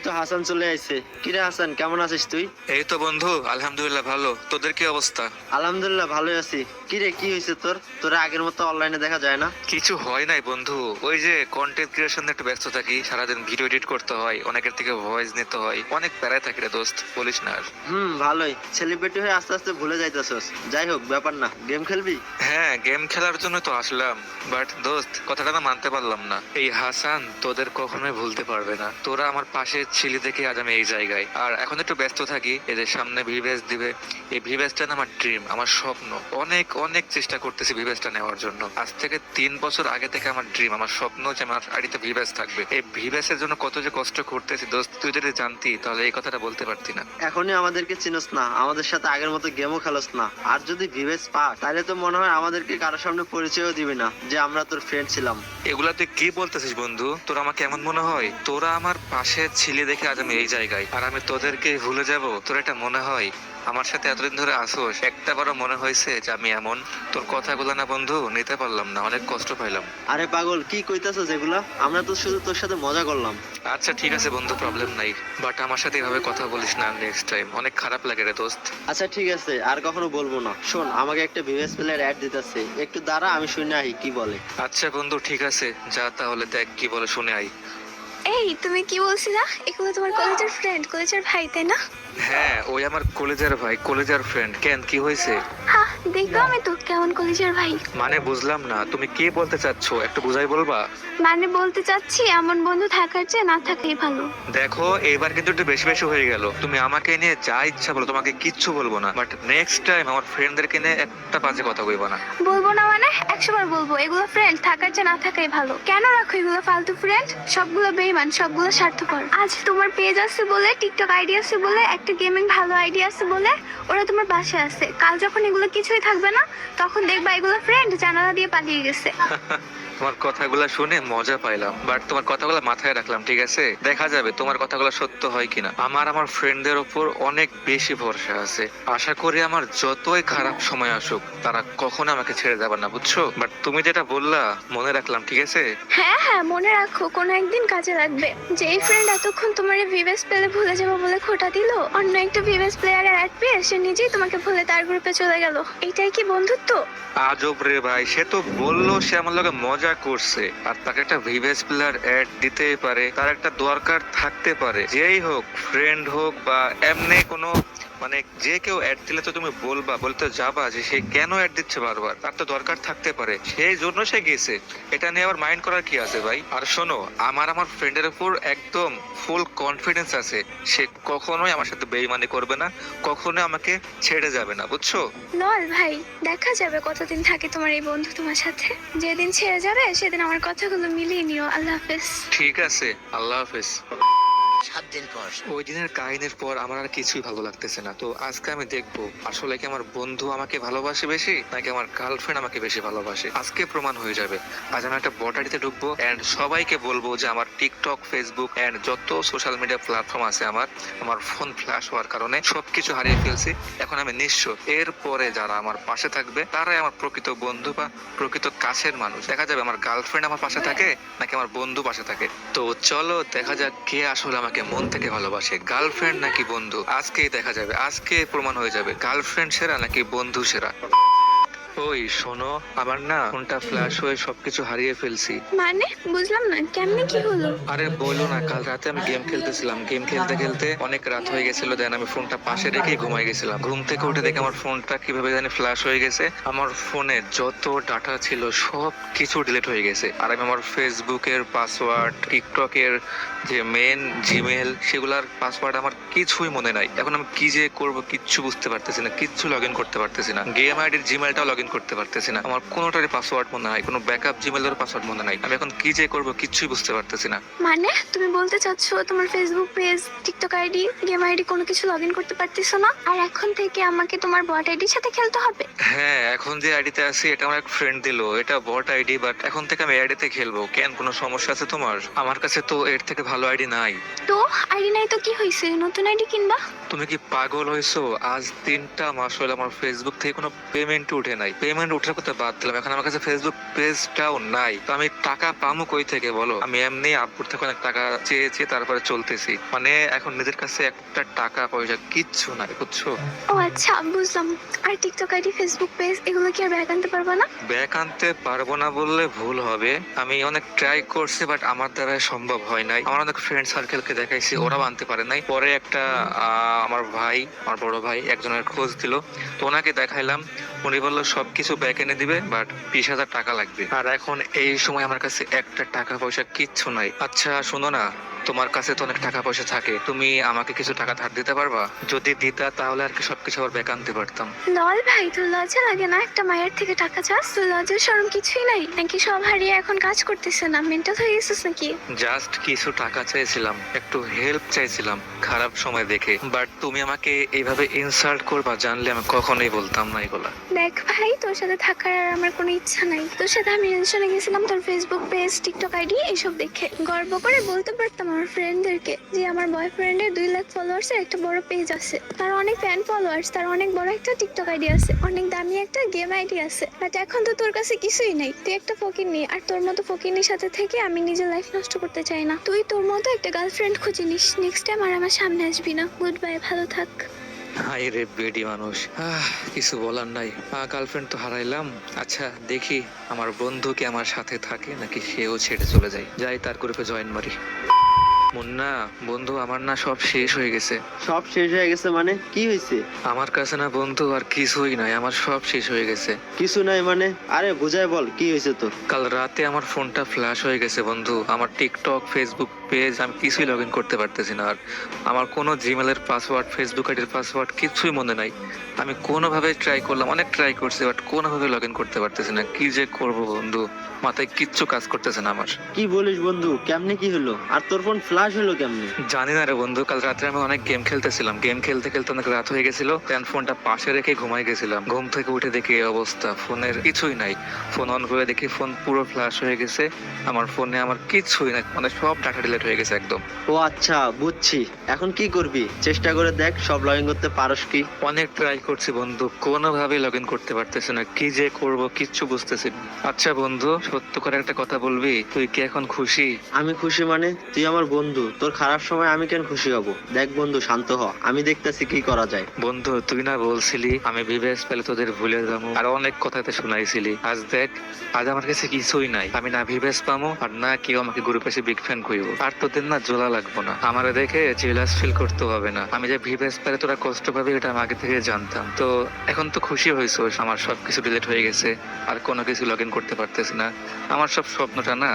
তো হাসান চলে আইছে। কিরে হাসান, কেমন আছিস তুই? এই তো বন্ধু, আলহামদুলিল্লাহ ভালো। তোদের কি অবস্থা? আলহামদুলিল্লাহ ভালোই আছি। কিরে, কি হয়েছে তোর? তোরা আগের মতো অনলাইনে দেখা যায় না? কিছু হয় নাই বন্ধু, ওই যে কন্টেন্ট ক্রিয়েশন একটু ব্যস্ত থাকি, সারাদিন ভিডিও এডিট করতে হয়, অনেকের থেকে ভয়েস নিতে হয়, অনেক প্যারায় থাকি রে দোস্ত, বলিস না আর। ভালোই। সেলিব্রিটি হয়ে আস্তে আস্তে ভুলে যাইতেছস। যাই হোক, ব্যাপার না। গেম খেলবি? হ্যাঁ, গেম খেলার জন্য তো আসলাম, বাট দোস্ত কথাটা না মানতে পারলাম না। এই হাসান তোদের কখনোই ভুলতে পারবে না। তোরা আমার পাশে ছিলি দেখে আজ আমি এই জায়গায়। আর এখন একটু ব্যস্ত থাকি, এদের সামনে ভিভেস দিবে। এই ভিভেসটা না আমার ড্রিম, আমার স্বপ্ন। অনেক অনেক চেষ্টা করতেছি ভিভেসটা নেওয়ার জন্য। আজ থেকে 3 বছর আগে থেকে আমার ড্রিম, আমার স্বপ্ন যে আমার আইডিতে ভিভেস থাকবে। এই ভিভেসের জন্য কত যে কষ্ট করতেছি দোস্ত, তুই যদি জানতি তাহলে এই কথাটা বলতে পারতি না। এখনই আমাদেরকে চিনস না, আমাদের সাথে আগের মতো গেমও খেলোস না। আর যদি ভিভেস পাস, তাহলে তো মনে হয় আমাদেরকে কারোর সামনে পরিচয়ও দিবি না যে আমরা তোর ফ্রেন্ড ছিলাম। এগুলা তুই কি বলতেছিস বন্ধু? তোরা আমাকে এমন মনে হয়? তোরা আমার পাশে ছিলে দেখে আজ আমি এই জায়গায়, আর আমি তোদেরকে ভুলে যাব? তোর এটা মনে হয়? আমার সাথে এতদিন ধরে আসোস, একটা বারো মনে হয়েছে যে আমি এমন? তোর কথাগুলো না বন্ধু নিতে পারলাম না, অনেক কষ্ট পাইলাম। আরে পাগল, কি কইতাছস এগুলা? আমরা তো শুধু তোর সাথে মজা করলাম। আচ্ছা ঠিক আছে বন্ধু, প্রবলেম নাই, বাট আমার সাথে এভাবে কথা বলিস না নেক্সট টাইম, অনেক খারাপ লাগে রে দোস্ত। আচ্ছা ঠিক আছে, আর কখনো বলবো না। শোন, আমাকে একটা ভিভেস প্লেয়ার অ্যাড দিতেছে, একটু দাঁড়া, আমি শুনে আই কি বলে। আচ্ছা বন্ধু ঠিক আছে, যা তাহলে দেখ কি বলে, শুনে আই। এই তুমি কি বলছিলা? এগুলো তোমার কলেজের ফ্রেন্ড, কলেজের ভাই, তাই না? হ্যাঁ, ওই আমার কলেজের ভাই, কলেজের ফ্রেন্ড। কেন, কি হয়েছে? হ্যাঁ, দেখো আমি তো কেমন কলেজের ভাই। মানে বুঝলাম না, তুমি কি বলতে চাচ্ছ, একটু বুঝাই বলবা? মানে বলতে চাচ্ছি এমন বন্ধু থাকার চেয়ে না থাকাই ভালো। দেখো, এবার কিন্তু একটু বেশি বেশি হয়ে গেল। তুমি আমাকে নিয়ে যা ইচ্ছা বলো, তোমাকে কিচ্ছু বলবো না, বাট নেক্সট টাইম আমার ফ্রেন্ডদেরকে নিয়ে একটা বাজে কথা কইবা না। বলবো না মানে 100 বার বলবো, এগুলো ফ্রেন্ড থাকার চেয়ে না থাকাই ভালো। কেন রাখো এগুলো ফালতু ফ্রেন্ড? সবগুলো বেইমান, সবগুলো স্বার্থপর। আজ তোমার পেজ আছে বলে, টিকটক আইডি আছে বলে, একটা গেমিং ভালো আইডি আছে বলে ওরা তোমার পাশে আছে। কাল যখন এগুলো কিছুই থাকবে না, তখন দেখবা এগুলো ফ্রেন্ড জানালা দিয়ে পালিয়ে গেছে। তোমার কথাগুলো শুনে মজা পাইলাম, বাট তোমার কথাগুলো মাথায় রাখলাম, ঠিক আছে? দেখা যাবে তোমার কথাগুলো সত্য হয় কিনা। আমার ফ্রেন্ডদের উপর অনেক বেশি ভরসা আছে। আশা করি আমার যতই খারাপ সময় আসুক, তারা কখনো আমাকে ছেড়ে যাবে না, বুঝছো? বাট তুমি যেটা বললা মনে রাখলাম, ঠিক আছে? হ্যাঁ হ্যাঁ, মনে রাখো, কোনো একদিন কাজে লাগবে। যে এই ফ্রেন্ড এতক্ষণ তোমার ভিভেস পেলে ভুলে যাবো বলে খোটা দিল, অন্য একটা ভিভেস প্লেয়ারের অ্যাড পেয়ে সে নিজেই তোমাকে ভুলে তার গ্রুপে চলে গেল। এটাই কি বন্ধুত্ব? আজব রে ভাই, সে তো বললো সে আমার লগে মজা করছে, আর তাকে একটা ভিভেস প্লেয়ার অ্যাড দিতেই পারে, তার একটা দরকার থাকতে পারে। যেই হোক, ফ্রেন্ড হোক বা এমনি কোনো, মানে যে কেউ অ্যাড দিলে তো তুমি বলবা, বলতে যাবা যে সে কেন অ্যাড দিচ্ছে বারবার, তার তো দরকার থাকতে পারে, সেই জন্য সে গেছে। এটা নিয়ে আবার মাইন্ড করার কি আছে ভাই? আর শোনো, আমার ফ্রেন্ডের উপর একদম ফুল কনফিডেন্স আছে। সে কখনোই আমার সাথে বেইমানি করবে না, কখনোই আমাকে ছেড়ে যাবে না, বুঝছো? লল ভাই, দেখা যাবে কতদিন থাকে তোমার এই বন্ধু তোমার সাথে। যেদিন ছেড়ে যাবে সেদিন আমার কথাগুলো মিলিয়ে নিও। আল্লাহ হাফেজ। ঠিক আছে, আল্লাহ হাফেজ। 7 দিন পর। ওই দিনের কাহিনীর পর আমার আর কিছুই ভালো লাগতেছে না। তো আজকে আমি দেখবো আসলে কি আমার বন্ধু আমাকে ভালোবাসে বেশি, নাকি আমার গার্লফ্রেন্ড আমাকে বেশি ভালোবাসে। আজকে প্রমাণ হয়ে যাবে। আজ আমি একটা বটারিতে ঢুকবো এন্ড সবাইকে বলবো যে আমার টিকটক, ফেসবুক এন্ড যত সোশ্যাল মিডিয়া প্ল্যাটফর্ম আছে, আমার ফোন ফ্ল্যাশ হওয়ার কারণে সবকিছু হারিয়ে ফেলছি। এখন আমি নিঃস্ব। এরপরে যারা আমার পাশে থাকবে তারাই আমার প্রকৃত বন্ধু বা প্রকৃত কাছের মানুষ। দেখা যাবে আমার গার্লফ্রেন্ড আমার পাশে থাকে নাকি আমার বন্ধু পাশে থাকে। তো চলো দেখা যাক কে আসলে আমাকে মন থেকে ভালোবাসে, গার্লফ্রেন্ড নাকি বন্ধু। আজকেই দেখা যাবে, আজকে প্রমাণ হয়ে যাবে গার্লফ্রেন্ড সেরা নাকি বন্ধু সেরা। ওই শোনো, আমার না ফোনটা ফ্ল্যাশ হয়ে সবকিছু হারিয়ে ফেলছি। মানে বুঝলাম না, কেমনে কি হলো? আরে বলো না, কাল রাতে আমি গেম খেলতেছিলাম, গেম খেলতে খেলতে অনেক রাত হয়ে গেছিল, দেন আমি ফোনটা পাশে রেখেই ঘুমাই গেছিলাম। ঘুম থেকে উঠে দেখে আমার ফোনটা কিভাবে জানি ফ্ল্যাশ হয়ে গেছে। আমার ফোনে যত ডাটা ছিল সব কিছু ডিলিট হয়ে গেছে। আর আমি আমার ফেসবুকের পাসওয়ার্ড, টিকটকের যে মেন জিমেল, সেগুলার পাসওয়ার্ড আমার কিছুই মনে নাই। এখন আমি কি যে করব কিচ্ছু বুঝতে পারতেছি না, কিচ্ছু লগ ইন করতে পারতেছি না। গেম আইডির জিমেলটাও লগ ইন করতে পারতেছি না। আমার কোনোটারই পাসওয়ার্ড মনে নাই, কোনো ব্যাকআপ জিমেলের পাসওয়ার্ড মনে নাই। আমি এখন কি যে করব কিচ্ছুই বুঝতে পারতেছি না। মানে তুমি বলতে চাচ্ছ তোমার Facebook page, TikTok ID, game ID কোনো কিছু লগ ইন করতে পারতেছো না, আর এখন থেকে আমাকে তোমার বট আইডির সাথে খেলতে হবে? হ্যাঁ, এখন যে আইডিতে আছি এটা আমার এক ফ্রেন্ড দিলো, এটা বট আইডি, বাট এখন থেকে আমি আইডিতে খেলবো। কেন, কোনো সমস্যা আছে তোমার? আমার কাছে তো এর থেকে ভালো আইডি নাই। তো আইডি নাই তো কি হয়েছে, নতুন আইডি কিনবা? তুমি কি পাগল হয়েছো? আজ 3টা মাস হলো আমার ফেসবুক থেকে কোনো পেমেন্ট উঠে নাই। পেমেন্ট ওঠার কথা বাদ দিলাম, এখন আমার কাছে ফেসবুক পেজটাও নাই, তো আমি টাকা পামু কই থেকে বলো? আমি এমনি আব্বুর থেকে অনেক টাকা চেয়েছি, তারপরে চলতেছি, মানে এখন নিজের কাছে একটা টাকা পয়সা কিচ্ছু নাই, বুঝছো? ও আচ্ছা, বুঝলাম। আর টিকটক আইডি, ফেসবুক পেজ এগুলো কি আর ব্যাক আনতে পারবা না? ব্যাক আনতে পারবো না বললে ভুল হবে, আমি অনেক ট্রাই করছি বাট আমার দ্বারা সম্ভব হয় নাই। আমার অনেক ফ্রেন্ড সার্কেলকে দেখাইছি, ওরাও আনতে পারে নাই। পরে একটা আমার ভাই, আমার বড় ভাই একজনের খোঁজ দিল, তো ওনাকে দেখাইলাম, উনি বললো সবকিছু ব্যাক এনে দিবে বাট 20,000 টাকা লাগবে। আর এখন এই সময় আমার কাছে একটা টাকা পয়সা কিচ্ছু নাই। আচ্ছা শোনো না, তোমার কাছে তো অনেক টাকা পয়সা থাকে, তুমি আমাকে কিছু টাকা ধার দিতে পারবা? যদি দিতা তাহলে আর কি সবকিছু আবার ব্যাক আনতে পারতাম। লল ভাই, তোর লজ্জা লাগে না একটা মায়ের থেকে টাকা চাস? তোর লজ্জার শরম কিছুই নাই নাকি? সব হারিয়ে এখন কাজ করতেছে না, মেন্টাল হয়ে গেছিস নাকি? জাস্ট কিছু টাকা চাইছিলাম, একটু হেল্প চাইছিলাম খারাপ সময় দেখে, বাট তুমি আমাকে এইভাবে ইনসাল্ট করবা জানলে আমি কখনোই বলতাম না এগুলা। দেখ ভাই, তোর সাথে থাকার আর আমার কোনো ইচ্ছা নাই। তোর সাথে আমি রিলেশনে গেছিলাম তোর ফেসবুক পেজ, টিকটক আইডি এসব দেখে। গর্ব করে বলতে পারতাম আমার ফ্রেন্ডদেরকে যে আমার বয়ফ্রেন্ডের 2 লাখ ফলোয়ার্সের একটা বড় পেজ আছে, তার অনেক ফ্যান ফলোয়ার্স, তার অনেক বড় একটা টিকটক আইডি আছে, অনেক দামি একটা গেম আইডি আছে। বাট এখন তো তোর কাছে কিছুই নাই, তুই একটা ফকিন্নি। আর তোর মতো ফকিন্নির সাথে থেকে আমি নিজের লাইফ নষ্ট করতে চাই না। তুই তোর মতো একটা গার্লফ্রেন্ড খুঁজে নিস, নেক্সট টাইম আর আমার সামনে আসবি না। গুড বাই, ভালো থাক। হাই রে বেডি মানুষ, কিছু বলার নাই। গার্লফ্রেন্ড তো হারাইলাম। আচ্ছা দেখি আমার বন্ধু কি আমার সাথে থাকে নাকি সেও ছেড়ে চলে যায়। যাই তার গ্রুপে জয়েন মারি। মুন্না বন্ধু, আমার না সব শেষ হয়ে গেছে। সব শেষ হয়ে গেছে মানে কি হয়েছে? আমার কাছে না বন্ধু আর কিছুই নাই, আমার সব শেষ হয়ে গেছে। কিছু নাই মানে? আরে বুঝাই বল কি হয়েছে তোর? কাল রাতে আমার ফোনটা ফ্ল্যাশ হয়ে গেছে বন্ধু। আমার টিকটক, ফেসবুক পেজ আমি কিছুই লগ ইন করতে পারতেছি না। আর আমার কোনো জিমেলের পাসওয়ার্ড, ফেসবুক আইডির পাসওয়ার্ড কিছুই মনে নাই। আমি কোনোভাবে ট্রাই করলাম, অনেক ট্রাই করছি, বাট কোনোভাবে লগ ইন করতে পারতেছি না। কি যে করবো বন্ধু, মাথায় কিচ্ছু কাজ করতেছে না আমার। কি বলিস বন্ধু, কেমনে কি হলো? আর তোর ফোন ফ্ল্যাশ হলো কেমনে? জানি না রে বন্ধু, কাল রাত্রে আমি অনেক গেম খেলতেছিলাম, গেম খেলতে খেলতে অনেক রাত হয়ে গেছিল, দেন ফোনটা পাশে রেখে ঘুমাই গেছিলাম। ঘুম থেকে উঠে দেখি এই অবস্থা, ফোনের কিছুই নাই। ফোন অন করে দেখি ফোন পুরো ফ্ল্যাশ হয়ে গেছে। আমার ফোনে আমার কিছুই নাই, মানে সব ডাটা ডিলিট হয়ে গেছে একদম। ও আচ্ছা, বুঝছি। এখন কি করবি? চেষ্টা করে দেখ সব লগ ইন করতে পারস কি। অনেক ট্রাই করছি বন্ধু, কোনোভাবে লগ ইন করতে পারতেছি না। কি যে করব কিচ্ছু বুঝতেছি না। আচ্ছা বন্ধু, সত্য করে একটা কথা বলবি, তুই কি এখন খুশি? আমি খুশি মানে? তুই আমার বন্ধু, তোর খারাপ সময় আমি কেন খুশি হব? দেখ বন্ধু, শান্ত হ, আমি দেখতেছি কি করা যায়। বন্ধু তুই না বলছিলি আমি বিবেস পেলে তোদের ভুলে যাবো, আর অনেক কথাতে শুনাইছিলি। আজ দেখ, আজ আমার কাছে কিছুই নাই। আমি না বিবেস পামো আর না কেউ আমাকে গ্রুপে এসে বিগ ফ্যান কইব। আর তোদের না জোলা লাগবো না, আমারে দেখে জেলাস ফিল করতে হবে না। আমি যে বিবেস পেলে তোরা কষ্ট পাবি এটা আমি আগে থেকে জানতাম। তো এখন তো খুশি হয়েছো, আমার সবকিছু ডিলিট হয়ে গেছে, আর কোনো কিছু লগ ইন করতে পারতেছি না। আমার সব স্বপ্নটা না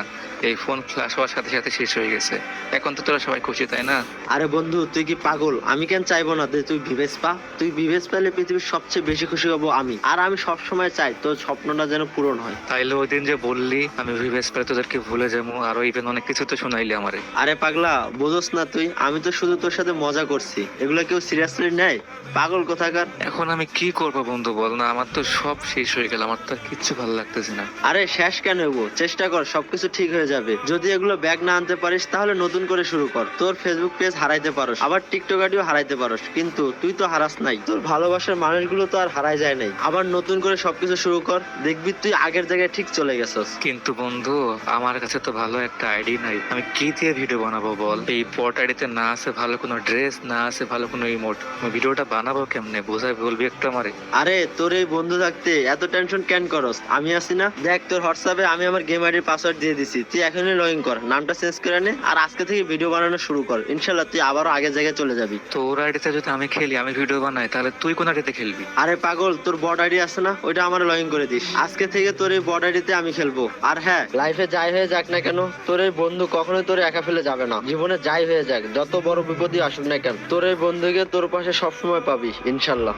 এই ফোন ফ্ল্যাশ হওয়ার সাথে সাথে শেষ হয়ে গেছে। এখন তো তোরা সবাই খুশি, তাই না? আরে বন্ধু, তুই কি পাগল? আমি কেন চাইবো না যে তুই বিবেচ পা? তুই বিবেচ পেলে পৃথিবীর সবচেয়ে বেশি খুশি হব আমি। আর আমি সব সময় চাই তোর স্বপ্নটা যেন পূরণ হয়। তাইলে ওই দিন যে বললি আমি বিবেস পেলে তোদেরকে ভুলে যাবো, আরো ইভেন অনেক কিছু তো শুনাইলি আমারে। আরে পাগলা, বোঝস না তুই? আমি তো শুধু তোর সাথে মজা করছি, এগুলো কেউ সিরিয়াসলি নেয়? পাগল কোথাকার। এখন আমি কি করবো বন্ধু বল না, আমার তো সব শেষ হয়ে গেল, আমার তো আর কিচ্ছু ভালো লাগতেছে না। আরে শেষ কেন হবো? চেষ্টা কর, সবকিছু ঠিক হয়ে যাবে। যদি এগুলো ব্যাগ না আনতে পারিস তাহলে নতুন করে শুরু কর। তোর ফেসবুক পেজ হারাইতে পারোস, আবার টিকটক আইডিও হারাইতে পারোস, কিন্তু তুই তো হারাস নাই। তোর ভালোবাসার মানুষগুলো তো আর হারাই যায় নাই। আবার নতুন করে সবকিছু শুরু কর, দেখবি তুই আগের জায়গায় ঠিক চলে গেছস। কিন্তু বন্ধু আমার কাছে তো ভালো একটা আইডি নাই, আমি কি দিয়ে ভিডিও বানাবো বল? এই পট আইডিতে না আছে ভালো কোনো ড্রেস, না আছে ভালো কোনো ইমোট, আমি ভিডিওটা বানাবো কেমনে? বোঝাই বলবি একটু আমারে। আরে তোর এই বন্ধু থাকতে এত টেনশন কেন করস? আমি আছি না। দেখ, তোর হোয়াটসঅ্যাপে আমি আমার গেম আইডির পাসওয়ার্ড দিয়ে দিছি, তুই এখনই লগ ইন কর, নামটা চেঞ্জ করে নে, আর আজকে থেকে ভিডিও বানানো শুরু কর। ইনশাল্লাহ তুই আবারও আগের জায়গায় চলে যাবি। তোর আইডিতে যদি আমি খেলি, আমি ভিডিও বানাই, তাহলে তুই কোন আইডিতে খেলবি? আরে পাগল, তোর বড আইডি আছে না, ওইটা আমার লগ ইন করে দিস। আজকে থেকে তোর এই বড আইডিতে আমি খেলবো। আর হ্যাঁ, লাইফে যাই হয়ে যাক না কেন, তোর এই বন্ধু কখনোই তোর একা ফেলে যাবে না। জীবনে যাই হয়ে যাক, যত বড় বিপদই আসুক না কেন, তোর এই বন্ধুকে তোর পাশে সবসময় পাবি ইনশাল্লাহ।